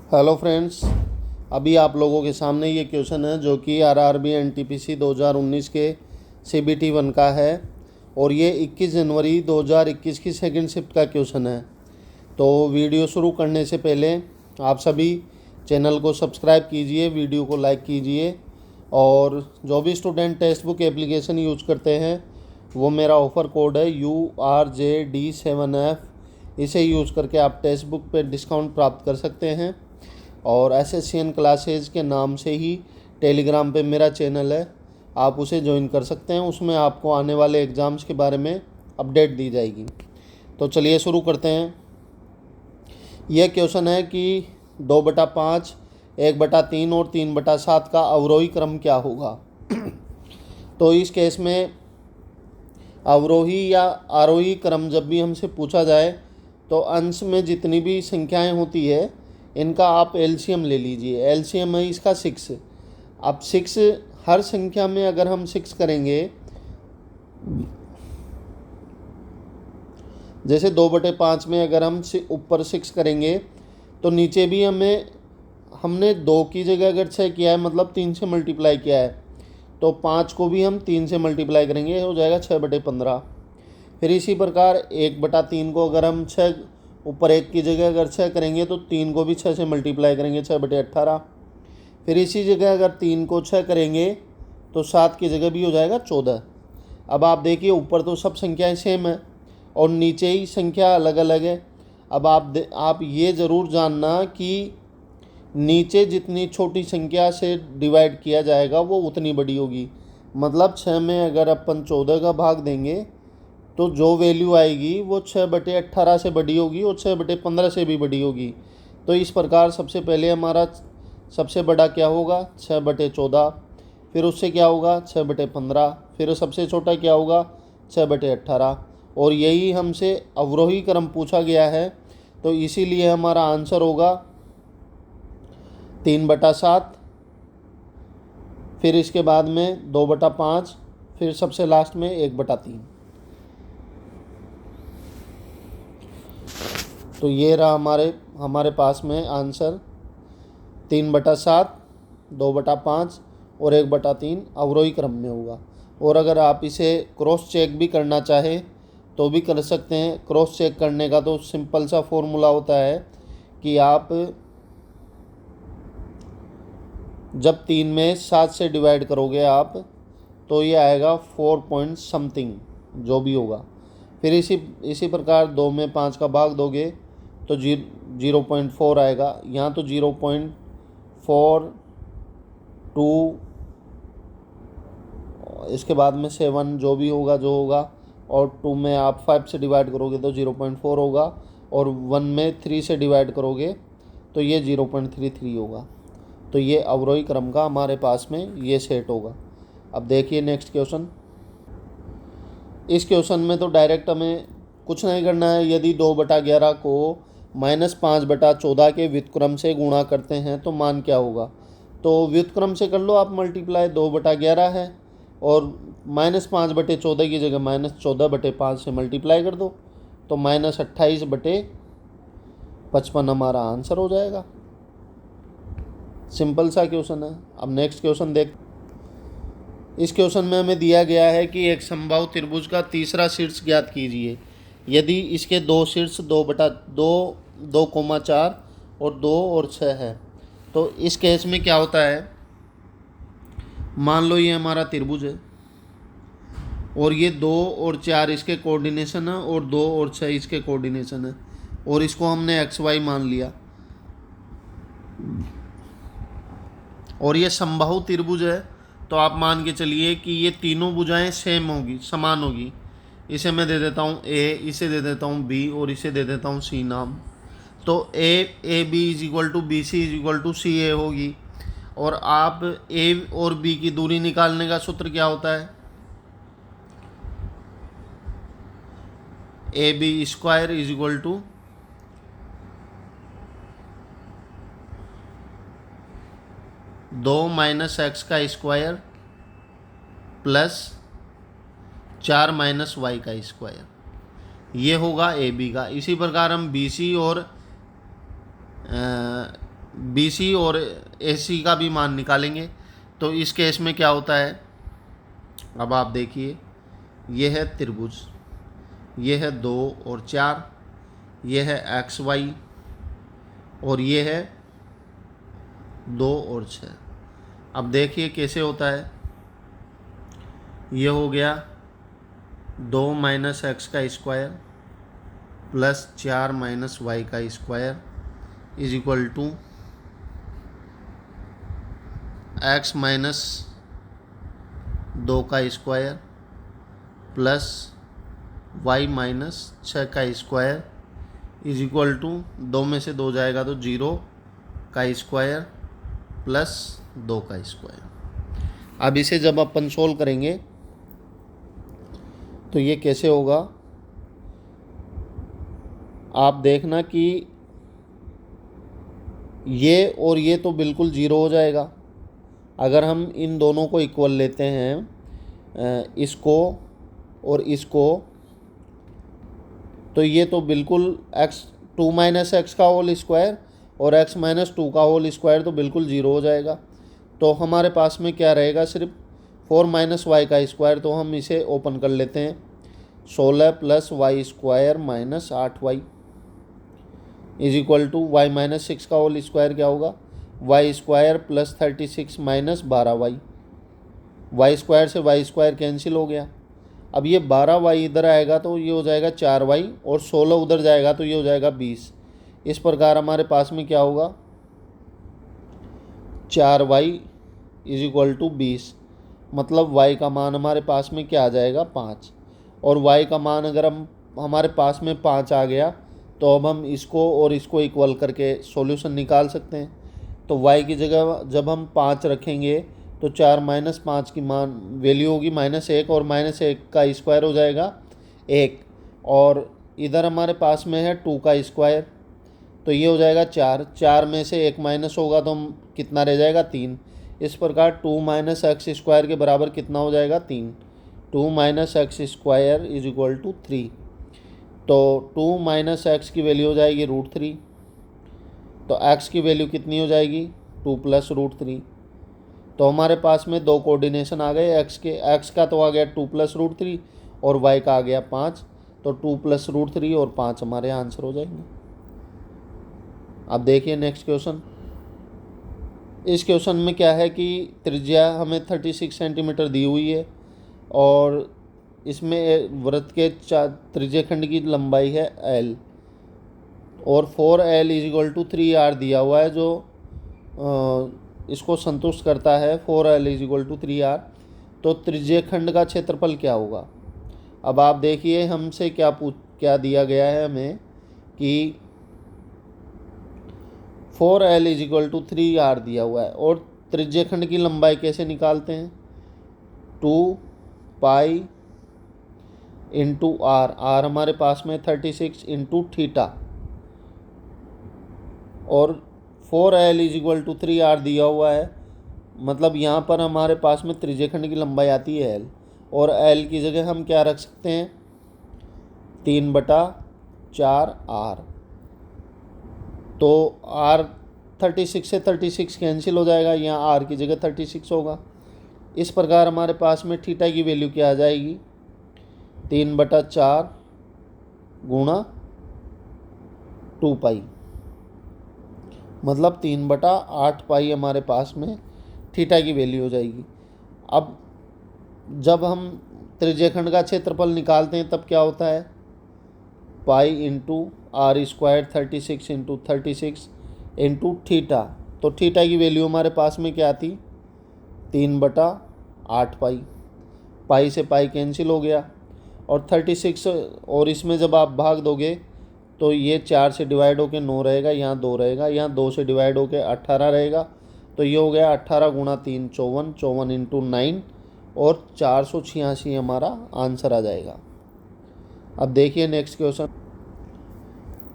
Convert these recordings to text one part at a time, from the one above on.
Hello friends, अभी आप लोगों के सामने ये क्वेश्चन है जो कि आरआरबी एनटीपीसी 2019 के सीबीटी 1 का है और ये 21 जनवरी 2021 की सेकंड शिफ्ट का क्वेश्चन है। तो वीडियो शुरू करने से पहले आप सभी चैनल को सब्सक्राइब कीजिए, वीडियो को लाइक कीजिए और जो भी student text book application use करते हैं वो मेरा ऑफ़र कोड है URJD7F। इसे यूज़ करके आप टेक्स्ट बुक पर डिस्काउंट प्राप्त कर सकते हैं। और एसएससीएन क्लासेज के नाम से ही टेलीग्राम पे मेरा चैनल है, आप उसे ज्वाइन कर सकते हैं। उसमें आपको आने वाले एग्ज़ाम्स के बारे में अपडेट दी जाएगी। तो चलिए शुरू करते हैं। यह क्वेश्चन है कि 2/5, 1/3 और 3/7 का अवरोही क्रम क्या होगा। तो इस केस में अवरोही या आरोही क्रम जब भी हमसे पूछा जाए तो अंश में जितनी भी संख्याएं होती है इनका आप एलसीएम ले लीजिए। एलसीएम है इसका 6। अब 6 हर संख्या में अगर हम 6 करेंगे, जैसे 2/5 में अगर हम ऊपर 6 करेंगे तो नीचे भी हमने 2 की जगह अगर 6 किया है मतलब 3 से मल्टीप्लाई किया है तो 5 को भी हम 3 से मल्टीप्लाई करेंगे, हो जाएगा 6/15। फिर इसी प्रकार 1/3 को अगर हम 6 ऊपर 1 की जगह अगर 6 करेंगे तो 3 को भी 6 से मल्टीप्लाई करेंगे, 6/18। फिर इसी जगह अगर 3 को 6 करेंगे तो 7 की जगह भी हो जाएगा 14। अब आप देखिए ऊपर तो सब संख्याएं सेम है और नीचे ही संख्या अलग अलग है। अब आप ये ज़रूर जानना कि नीचे जितनी छोटी संख्या से डिवाइड किया जाएगा वो उतनी बड़ी होगी। मतलब 6 में अगर अपन 14 का भाग देंगे तो जो वैल्यू आएगी वो 6/18 से बड़ी होगी और 6/15 से भी बड़ी होगी। तो इस प्रकार सबसे पहले हमारा सबसे बड़ा क्या होगा 6/14, फिर उससे क्या होगा 6/15, फिर सबसे छोटा क्या होगा 6/18। और यही हमसे अवरोही क्रम पूछा गया है तो इसीलिए हमारा आंसर होगा 3/7, फिर इसके बाद में 2/5, फिर सबसे लास्ट में 1/3। तो ये रहा हमारे पास में आंसर 3/7, 2/5 और 1/3 अवरोही क्रम में होगा। और अगर आप इसे क्रॉस चेक भी करना चाहें तो भी कर सकते हैं। क्रॉस चेक करने का तो सिंपल सा फॉर्मूला होता है कि आप जब 3 में 7 से डिवाइड करोगे आप तो ये आएगा 4 पॉइंट समथिंग जो भी होगा। फिर इसी प्रकार 2 में 5 का भाग दोगे तो 0.4 आएगा। यहाँ तो 0.42, इसके बाद में 7 जो भी होगा जो होगा, और 2 में आप 5 से डिवाइड करोगे तो 0.4 होगा, और 1 में 3 से डिवाइड करोगे तो ये 0.33 होगा। तो ये अवरोही क्रम का हमारे पास में ये सेट होगा। अब देखिए नेक्स्ट क्वेश्चन। इस क्वेश्चन में तो डायरेक्ट हमें कुछ नहीं करना है। यदि 2/11 को -5/14 के व्युत्क्रम से गुणा करते हैं तो मान क्या होगा। तो व्युत्क्रम से कर लो आप मल्टीप्लाई, 2/11 है और -5/14 की जगह -14/5 से मल्टीप्लाई कर दो तो -28/55 हमारा आंसर हो जाएगा। सिंपल सा क्वेश्चन है। अब नेक्स्ट क्वेश्चन देख। इस क्वेश्चन में हमें दिया गया है कि एक समबाहु त्रिभुज का तीसरा शीर्ष ज्ञात कीजिए यदि इसके दो शीर्ष 2/2, 2,4 और 2 और 6 है। तो इस केस में क्या होता है, मान लो ये हमारा त्रिभुज है और ये 2 और 4 इसके कोऑर्डिनेशन है और 2 और 6 इसके कोऑर्डिनेशन है और इसको हमने XY मान लिया और ये समबाहु त्रिभुज है। तो आप मान के चलिए कि ये तीनों भुजाएं सेम होगी, समान होगी। इसे मैं दे देता हूँ A, इसे दे देता हूँ B और इसे दे देता हूँ C नाम। तो AB = BC = CA होगी। और आप A और B की दूरी निकालने का सूत्र क्या होता है, AB² = 2 - x का स्क्वायर प्लस 4 - y का स्क्वायर, ये होगा AB का। इसी प्रकार हम BC और BC और AC का भी मान निकालेंगे। तो इस केस में क्या होता है, अब आप देखिए, ये है त्रिभुज, ये है 2 और 4, ये है XY और ये है 2 और 6। अब देखिए कैसे होता है, ये हो गया 2 माइनस एक्स का स्क्वायर प्लस 4 माइनस वाई का square is equal to x minus 2 का स्क्वायर प्लस वाई माइनस 6 का स्क्वायर इज इक्वल टू 2 में से 2 जाएगा तो 0 का स्क्वायर प्लस 2 का स्क्वायर। अब इसे जब अपन सोल्व करेंगे तो ये कैसे होगा, आप देखना कि ये और ये तो बिल्कुल ज़ीरो हो जाएगा। अगर हम इन दोनों को इक्वल लेते हैं, इसको और इसको, तो ये तो बिल्कुल x2 माइनस एक्स का होल स्क्वायर और x माइनस 2 का होल स्क्वायर तो बिल्कुल ज़ीरो हो जाएगा। तो हमारे पास में क्या रहेगा, सिर्फ 4 माइनस वाई का स्क्वायर। तो हम इसे ओपन कर लेते हैं, 16 plus y square minus 8y is equal to y minus 6 का होल स्क्वायर क्या होगा, y square plus 36 minus 12y। Y square से वाई स्क्वायर कैंसिल हो गया। अब ये 12y इधर आएगा तो ये हो जाएगा 4y और 16 उधर जाएगा तो ये हो जाएगा 20। इस प्रकार हमारे पास में क्या होगा, 4y इज इक्वल टू 20। मतलब y का मान हमारे पास में क्या आ जाएगा, 5। और y का मान अगर हमारे पास में 5 आ गया तो अब हम इसको और इसको इक्वल करके सॉल्यूशन निकाल सकते हैं। तो y की जगह जब हम 5 रखेंगे तो 4 माइनस 5 की मान वैल्यू होगी -1 और -1 का स्क्वायर हो जाएगा 1। और इधर हमारे पास में है 2 का स्क्वायर तो ये हो जाएगा 4। 4 में से 1 माइनस होगा तो हम कितना रह जाएगा, 3। इस प्रकार 2 माइनस एक्स स्क्वायर के बराबर कितना हो जाएगा, 3। 2 minus x square is equal to 3। तो 2 माइनस एक्स की वैल्यू हो जाएगी √3। तो x की वैल्यू कितनी हो जाएगी, 2 प्लस √3। तो हमारे पास में दो कोऑर्डिनेशन आ गए x के। x का तो आ गया 2 प्लस √3 और y का आ गया 5। तो 2 प्लस √3 और 5 हमारे आंसर हो जाएंगे। अब देखिए नेक्स्ट क्वेश्चन। इस क्वेश्चन में क्या है कि त्रिज्या हमें 36 सेंटीमीटर दी हुई है और इसमें वृत्त के त्रिज्यखंड की लंबाई है l और 4l is equal to 3r दिया हुआ है, जो इसको संतुष्ट करता है। 4l is equal to 3r। तो त्रिज्यखंड का क्षेत्रफल क्या होगा। अब आप देखिए हमसे क्या दिया गया है हमें कि 4l is equal to 3r दिया हुआ है और त्रिज्यखंड की लंबाई कैसे निकालते हैं, 2 पाई इंटू r। r हमारे पास में 36 इंटू थीटा और 4l is equal to 3r दिया हुआ है। मतलब यहाँ पर हमारे पास में त्रिज्यखंड की लंबाई आती है l और l की जगह हम क्या रख सकते हैं, 3/4r। तो r 36 से 36 कैंसिल हो जाएगा, यहाँ r की जगह 36 होगा। इस प्रकार हमारे पास में थीटा की वैल्यू क्या आ जाएगी, 3/4 गुणा 2 पाई, मतलब 3/8 पाई हमारे पास में थीटा की वैल्यू हो जाएगी। अब जब हम त्रिज्यखंड का क्षेत्रफल निकालते हैं तब क्या होता है, pi into r square 36 into 36 into theta. तो थीटा की वैल्यू हमारे पास में क्या आती, 3/8 पाई। पाई से पाई कैंसिल हो गया और 36 और इसमें जब आप भाग दोगे तो ये 4 से डिवाइड होके 9 रहेगा, यहाँ 2 रहेगा, यहाँ 2 से डिवाइड होके 18 रहेगा। तो ये हो गया 18 गुणा 3 54, 54 इंटू 9 और 486 हमारा आंसर आ जाएगा। अब देखिए नेक्स्ट क्वेश्चन।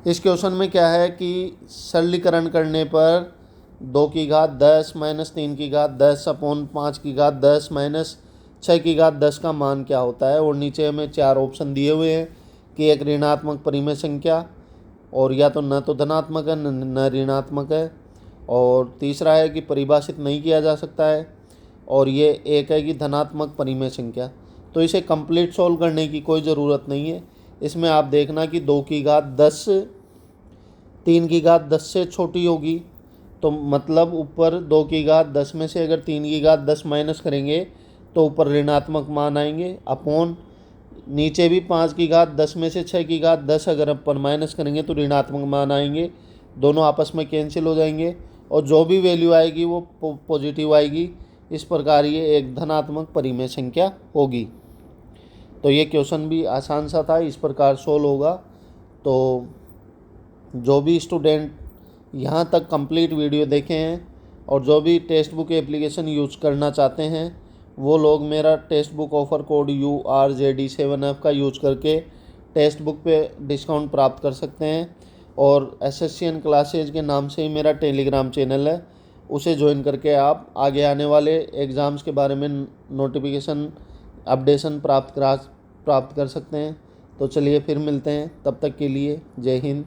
इस क्वेश्चन में क्या है कि सरलीकरण करने पर 2 की घात 10 माइनस 3 की घात 10 अपॉन 5 की घात 10 माइनस 6 की घात 10 का मान क्या होता है। और नीचे हमें 4 ऑप्शन दिए हुए हैं कि एक ऋणात्मक परिमेय संख्या और या तो न तो धनात्मक है न ऋणात्मक है। और तीसरा है कि परिभाषित नहीं किया जा सकता है, और ये एक है कि धनात्मक परिमेय संख्या। तो इसे कंप्लीट सॉल्व करने की कोई ज़रूरत नहीं है। इसमें आप देखना कि 2 की घात 10 3 की घात 10 से छोटी होगी, तो मतलब ऊपर 2 की घात 10 में से अगर 3 की घात 10 माइनस करेंगे तो ऊपर ऋणात्मक मान आएंगे, अपॉन नीचे भी 5 की घात 10 में से 6 की घात 10 अगर अपन माइनस करेंगे तो ऋणात्मक मान आएंगे। दोनों आपस में कैंसिल हो जाएंगे और जो भी वैल्यू आएगी वो पॉजिटिव आएगी। इस प्रकार ये एक धनात्मक परिमेय संख्या होगी। तो ये क्वेश्चन भी आसान सा था, इस प्रकार सोल्व होगा। तो जो भी स्टूडेंट यहाँ तक कंप्लीट वीडियो देखे हैं और जो भी टेक्स्ट बुक एप्लीकेशन यूज़ करना चाहते हैं वो लोग मेरा text book offer code URJD7F का यूज़ करके टेक्स्ट बुक पे डिस्काउंट प्राप्त कर सकते हैं। और SSCN क्लासेज के नाम से ही मेरा टेलीग्राम चैनल है, उसे ज्वाइन करके आप आगे आने वाले एग्ज़ाम्स के बारे में नोटिफिकेशन अपडेशन प्राप्त कर सकते हैं। तो चलिए फिर मिलते हैं, तब तक के लिए जय हिंद।